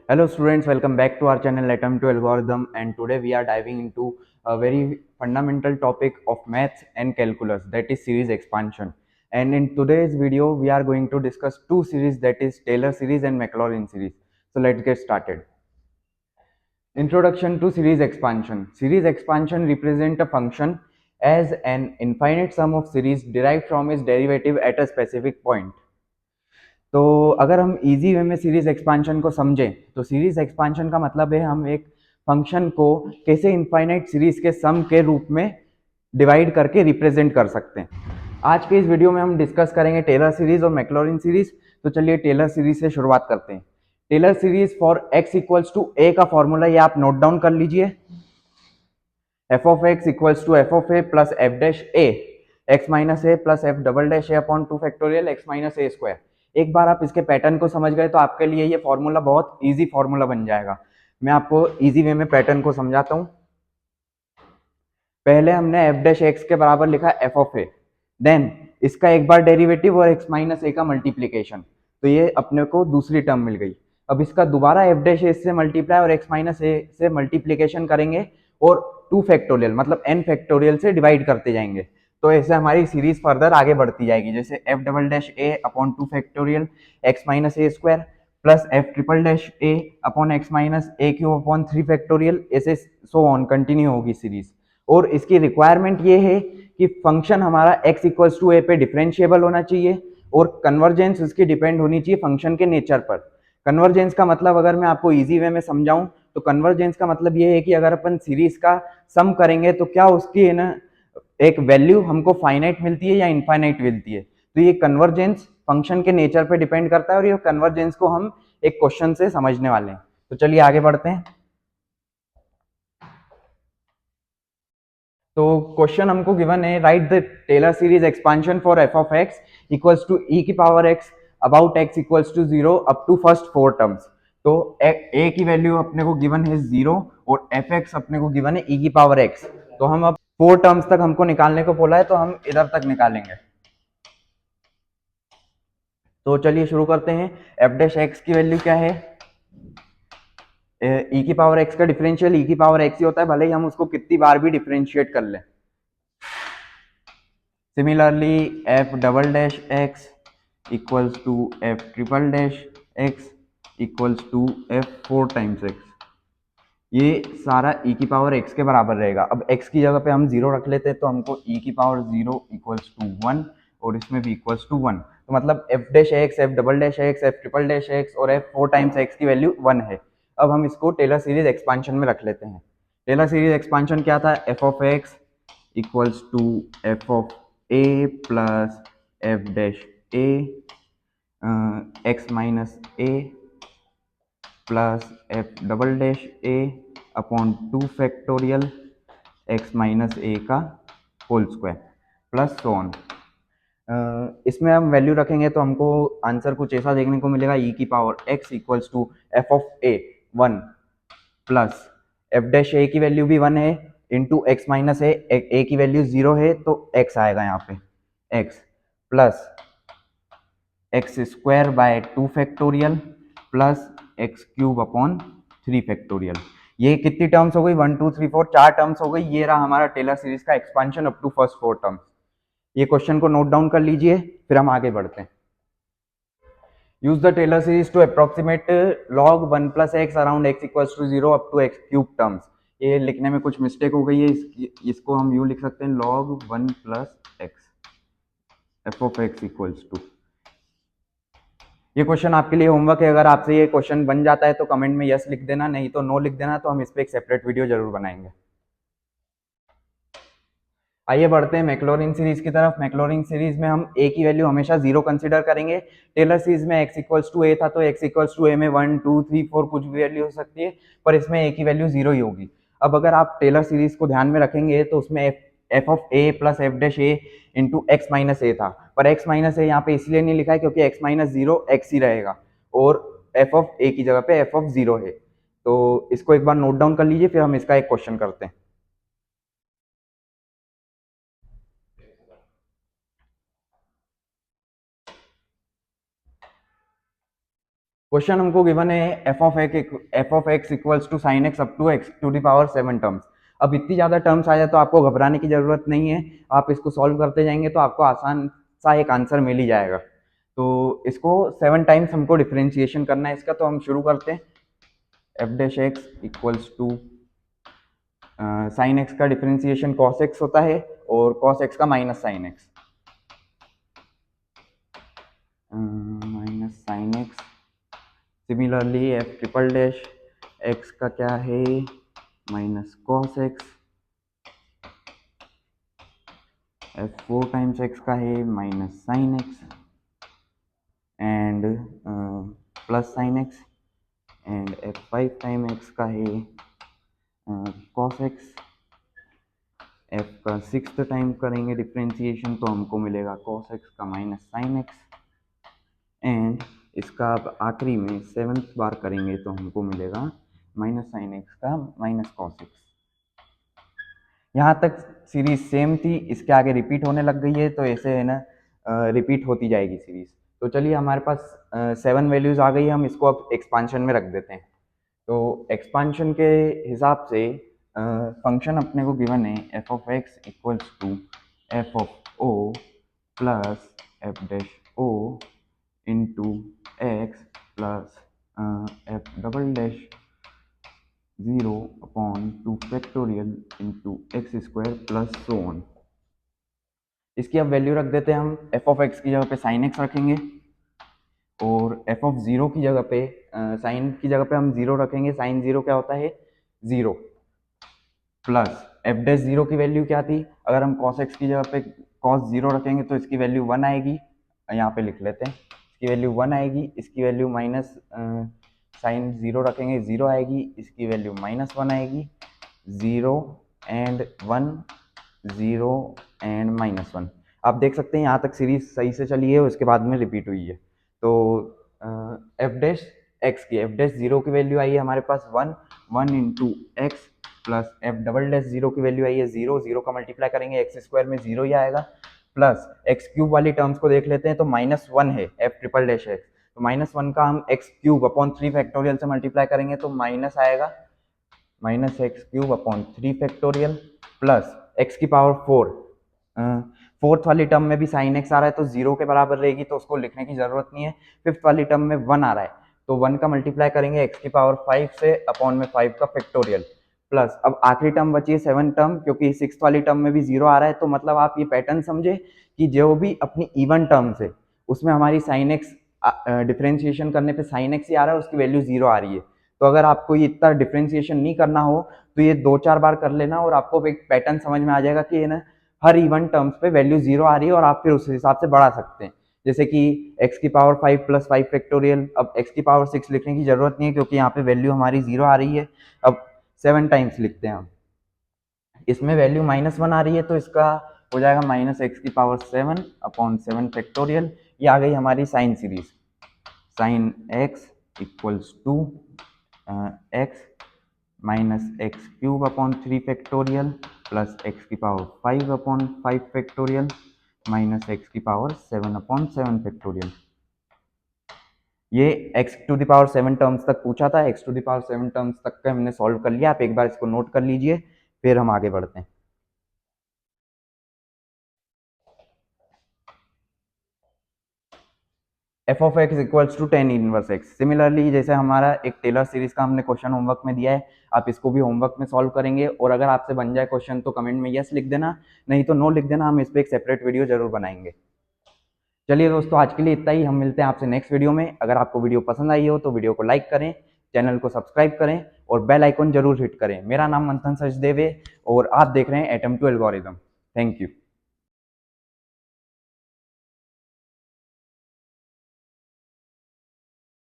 Hello students, welcome back to our channel Atom to Algorithm, and today we are diving into a very fundamental topic of maths and calculus, that is series expansion. And in today's video we are going to discuss two series, that is Taylor series and Maclaurin series. So let's get started. Introduction to series expansion. Series expansion represent a function as an infinite sum of series derived from its derivative at a specific point. तो अगर हम easy way में series expansion को समझें तो series expansion का मतलब है हम एक फंक्शन को कैसे इनफाइनाइट सीरीज के सम के रूप में डिवाइड करके रिप्रेजेंट कर सकते हैं। आज के इस वीडियो में हम डिस्कस करेंगे टेलर सीरीज और मैक्लॉरिन सीरीज। तो चलिए टेलर सीरीज से शुरुआत करते हैं। Taylor series for x equals to a का फॉर्मूला ये आप नोट डाउन कर लीजिए। F of x equals to f of a plus f dash a x minus a plus f double dash a upon two factorial x minus a square. एक बार आप इसके pattern को समझ गए तो आपके लिए ये फॉर्मूला बहुत इजी फॉर्मूला बन जाएगा। मैं आपको इजी वे में पैटर्न को समझाता हूँ। पहले हमने एफ डैश एक्स के बराबर लिखा एफ ऑफ ए, देन इसका एक बार डेरिवेटिव और एक्स माइनस ए का मल्टीप्लीकेशन, तो ये अपने को दूसरी टर्म मिल गई। अब इसका दोबारा एफ डैश ए से मल्टीप्लाई और एक्स माइनस ए से मल्टीप्लीकेशन करेंगे और टू फैक्टोरियल मतलब एन फैक्टोरियल से डिवाइड करते जाएंगे। तो ऐसे हमारी सीरीज फर्दर आगे बढ़ती जाएगी, जैसे f double dash a upon two factorial x minus a square plus f triple dash a upon x minus a cube upon three factorial, ऐसे सो ऑन कंटिन्यू होगी सीरीज। और इसकी रिक्वायरमेंट ये है कि फंक्शन हमारा x इक्वल्स टू ए पे differentiable होना चाहिए और कन्वर्जेंस उसकी डिपेंड होनी चाहिए फंक्शन के नेचर पर। कन्वर्जेंस का मतलब अगर मैं आपको इजी वे में समझाऊं तो कन्वर्जेंस का मतलब ये है कि अगर अपन सीरीज का सम करेंगे तो क्या उसकी है ना एक वैल्यू हमको फाइनाइट मिलती है या इनफाइनाइट मिलती है। तो ये कन्वर्जेंस फंक्शन के नेचर पर डिपेंड करता है और ये कन्वर्जेंस को हम एक क्वेश्चन से समझने वाले हैं। तो चलिए आगे बढ़ते हैं। तो क्वेश्चन हमको गिवन है, write the Taylor series expansion for f of x equals to e की power x about x equals to zero up to first four terms. तो ए की वैल्यू अपने को गिवन है जीरो और एफ एक्स अपने को गिवन है ई की पावर एक्स। तो हम अब फोर टर्म्स तक हमको निकालने को बोला है तो हम इधर तक निकालेंगे। तो चलिए शुरू करते हैं। एफ डैश एक्स की वैल्यू क्या है? ई की पावर एक्स का डिफरेंशियल ई की पावर एक्स ही होता है, भले ही हम उसको कितनी बार भी डिफरेंशिएट कर लें। Similarly, f double dash x equals to f triple dash x equals to f 4 times x। ये सारा e की पावर x के बराबर रहेगा। अब x की जगह पे हम जीरो रख लेते हैं तो हमको e की power zero equals to one और इसमें भी इक्वल्स टू वन। तो मतलब f dash x, f double dash x, f triple dash x और f 4 टाइम्स x की वैल्यू वन है। अब हम इसको टेलर सीरीज एक्सपांशन में रख लेते हैं। टेलर सीरीज एक्सपांशन क्या था? f of x equals to f of a plus f dash a x minus a plus f double dash a upon two factorial x minus a का whole square plus so on. इसमें हम value रखेंगे तो हमको answer कुछ ऐसा देखने को मिलेगा, ई की power x equals to f of a one plus f dash a की वैल्यू भी वन है इंटू एक्स माइनस ए की वैल्यू जीरो है तो एक्स आएगा यहाँ पे, x plus x square by two factorial plus x cube upon three factorial. ये कितनी टर्म्स हो गई? वन टू थ्री फोर, चार टर्म्स हो गई। ये रहा हमारा टेलर सीरीज का expansion up to first four terms. ये क्वेश्चन को नोट डाउन कर लीजिए, फिर हम आगे बढ़ते हैं। Use the Taylor series to approximate log one plus x around x equals to zero up to x cube terms. ये लिखने में कुछ मिस्टेक हो गई है, इसको हम यूं लिख सकते हैं, log one plus x f of x equals to. ये क्वेश्चन आपके लिए होमवर्क है। अगर आपसे ये क्वेश्चन बन जाता है तो कमेंट में यस लिख देना, नहीं तो नो लिख देना, तो हम इस पे एक सेपरेट वीडियो जरूर बनाएंगे। आइए बढ़ते हैं मैक्लॉरिन सीरीज की तरफ। मैक्लॉरिन सीरीज में हम ए की वैल्यू हमेशा जीरो कंसीडर करेंगे। टेलर सीरीज में एक्स इक्वल्स टू ए था तो एक्स इक्वल्स टू ए में वन टू थ्री फोर कुछ भी वैल्यू हो सकती है, पर इसमें ए की वैल्यू जीरो ही होगी। अब अगर आप टेलर सीरीज को ध्यान में रखेंगे तो उसमें f of a plus f dash a into x minus a था, पर एक्स माइनस ए यहाँ पे इसलिए नहीं लिखा है क्योंकि एक्स माइनस जीरो एक्स ही रहेगा और एफ ऑफ ए की जगह पे एफ ऑफ जीरो है। तो इसको एक बार नोट डाउन कर लीजिए, फिर हम इसका एक क्वेश्चन करते हैं। क्वेश्चन हमको गिवन है f of x equals to sine x up to x to the power 7 terms. अब इतनी ज़्यादा टर्म्स आ जाए तो आपको घबराने की ज़रूरत नहीं है, आप इसको सॉल्व करते जाएंगे तो आपको आसान सा एक आंसर मिल ही जाएगा। तो इसको 7 टाइम्स हमको डिफ्रेंशिएशन करना है इसका, तो हम शुरू करते हैं। F dash x equals to sine x का डिफ्रेंशिएशन कॉस एक्स होता है और कॉस एक्स का minus sine x, minus sine x. Similarly f triple dash x का क्या है, minus cos x. F 4 times x का है minus sine x and plus sine x. And f 5 time x का है कॉस एक्स। एफ का 6th time करेंगे differentiation तो हमको मिलेगा कॉस एक्स का माइनस साइन एक्स। एंड इसका अब आखिरी में 7th बार करेंगे तो हमको मिलेगा माइनस साइन एक्स का माइनस कॉस एक्स। यहाँ तक सीरीज सेम थी, इसके आगे रिपीट होने लग गई है तो ऐसे है ना रिपीट होती जाएगी सीरीज। तो चलिए हमारे पास 7 वैल्यूज आ गई, हम इसको अब एक्सपांशन में रख देते हैं। तो एक्सपांशन के हिसाब से फंक्शन अपने को गिवन है f of x equals to f of O plus f dash O into x plus f double dash 0/2 factorial into x square plus so on. इसकी अब वैल्यू रख देते हैं हम। एफ ऑफ एक्स की जगह पे साइन एक्स रखेंगे और एफ ऑफ जीरो की जगह पे साइन की जगह पे हम जीरो रखेंगे। साइन जीरो क्या होता है, zero, plus f dash zero की वैल्यू क्या थी, अगर हम कॉस एक्स की जगह पे कॉस जीरो रखेंगे तो इसकी वैल्यू 1 आएगी। यहाँ पे लिख लेते हैं, इसकी वैल्यू 1 आएगी। इसकी वैल्यू माइनस साइन जीरो रखेंगे, जीरो आएगी। इसकी वैल्यू -1 आएगी। 0 एंड 1, 0 एंड -1। आप देख सकते हैं यहाँ तक सीरीज सही से चली है, उसके बाद में रिपीट हुई है। तो एफ डैश एक्स की, एफ डैश जीरो की वैल्यू आई है हमारे पास 1 into x plus f double dash zero की वैल्यू आई है 0, 0 का मल्टीप्लाई करेंगे एक्स स्क्वायर में 0 ही आएगा, प्लस एक्स क्यूब वाली टर्म्स को देख लेते हैं तो -1 है एफ ट्रिपल डैश एक्स, तो -1 का हम एक्स क्यूब अपॉन 3 फैक्टोरियल से मल्टीप्लाई करेंगे तो माइनस आएगा, minus x cube upon 3 factorial plus x की पावर 4। फोर्थ वाली टर्म में भी साइन एक्स आ रहा है तो 0 के बराबर रहेगी तो उसको लिखने की जरूरत नहीं है। फिफ्थ वाली टर्म में 1 आ रहा है तो 1 का मल्टीप्लाई करेंगे एक्स की पावर 5 से अपॉन में 5 का फैक्टोरियल, प्लस अब आखिरी टर्म बची है 7 टर्म, क्योंकि 6th वाली टर्म में भी 0 आ रहा है तो मतलब आप ये पैटर्न समझे कि जो भी अपनी इवन टर्म्स है उसमें हमारी साइन एक्स डिफ्रेंशिएशन करने पे साइन एक्स ही आ रहा है, उसकी वैल्यू 0 आ रही है। तो अगर आपको ये इतना डिफ्रेंशिएशन नहीं करना हो तो ये 2-4 बार कर लेना और आपको एक पैटर्न समझ में आ जाएगा कि है ना हर इवन टर्म्स पे वैल्यू 0 आ रही है और आप फिर उस हिसाब से बढ़ा सकते हैं। जैसे कि x की पावर 5 प्लस 5 फैक्टोरियल, अब x की पावर 6 लिखने की जरूरत नहीं है क्योंकि यहाँ पे वैल्यू हमारी 0 आ रही है। अब 7 टाइम्स लिखते हैं हम, इसमें वैल्यू -1 आ रही है तो इसका हो जाएगा माइनस एक्स की पावर 7 अपॉन 7 फैक्टोरियल। ये आ गई हमारी sine series, sine x equals to x minus x cube upon 3 factorial plus x की power 5 upon 5 factorial minus x की पावर 7 अपॉन 7 फैक्टोरियल। ये x to the power 7 terms तक पूछा था, x to the power 7 terms तक का हमने solve कर लिया। आप एक बार इसको नोट कर लीजिए फिर हम आगे बढ़ते हैं। F of x equals to tan inverse x. Similarly जैसे हमारा एक टेलर सीरीज का हमने क्वेश्चन होमवर्क में दिया है, आप इसको भी होमवर्क में सॉल्व करेंगे और अगर आपसे बन जाए क्वेश्चन तो कमेंट में यस लिख देना, नहीं तो नो लिख देना, हम इस पर एक सेपरेट वीडियो जरूर बनाएंगे। चलिए दोस्तों आज के लिए इतना ही, हम मिलते हैं आपसे नेक्स्ट वीडियो में। अगर आपको वीडियो पसंद आई हो तो वीडियो को लाइक करें, चैनल को सब्सक्राइब करें और बेल आइकन जरूर हिट करें। मेरा नाम मंथन सचदेव है और आप देख रहे हैं atom to algorithm. Thank you.